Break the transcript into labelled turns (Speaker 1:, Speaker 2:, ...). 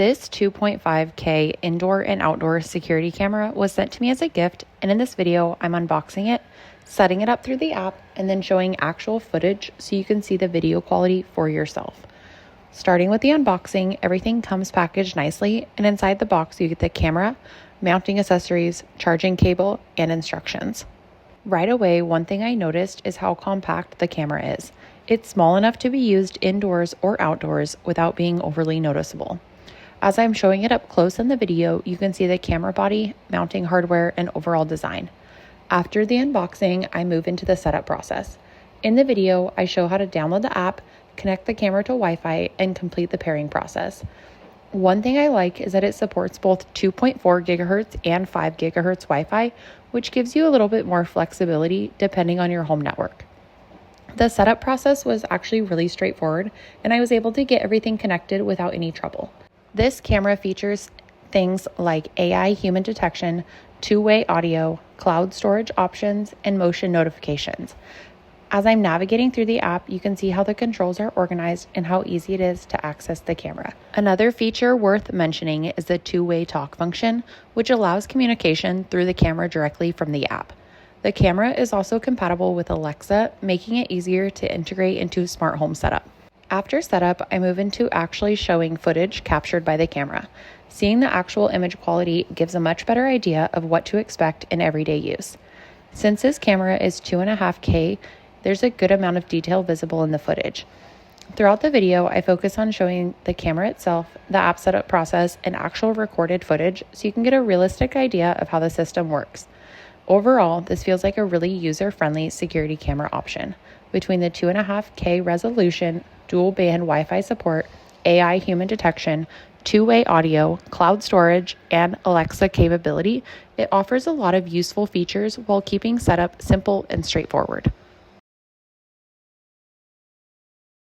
Speaker 1: This 2.5K indoor and outdoor security camera was sent to me as a gift, and in this video, I'm unboxing it, setting it up through the app, and then showing actual footage so you can see the video quality for yourself. Starting with the unboxing, everything comes packaged nicely, and inside the box you get the camera, mounting accessories, charging cable, and instructions. Right away, one thing I noticed is how compact the camera is. It's small enough to be used indoors or outdoors without being overly noticeable. As I'm showing it up close in the video, you can see the camera body, mounting hardware, and overall design. After the unboxing, I move into the setup process. In the video, I show how to download the app, connect the camera to Wi-Fi, and complete the pairing process. One thing I like is that it supports both 2.4 gigahertz and 5 gigahertz Wi-Fi, which gives you a little bit more flexibility depending on your home network. The setup process was actually really straightforward, and I was able to get everything connected without any trouble. This camera features things like AI human detection, two-way audio, cloud storage options, and motion notifications. As I'm navigating through the app, you can see how the controls are organized and how easy it is to access the camera. Another feature worth mentioning is the two-way talk function, which allows communication through the camera directly from the app. The camera is also compatible with Alexa, making it easier to integrate into smart home setup. After setup, I move into actually showing footage captured by the camera. Seeing the actual image quality gives a much better idea of what to expect in everyday use. Since this camera is 2.5K, there's a good amount of detail visible in the footage. Throughout the video, I focus on showing the camera itself, the app setup process, and actual recorded footage so you can get a realistic idea of how the system works. Overall, this feels like a really user-friendly security camera option. Between the 2.5K resolution, dual band Wi-Fi support, AI human detection, two-way audio, cloud storage, and Alexa capability, it offers a lot of useful features while keeping setup simple and straightforward.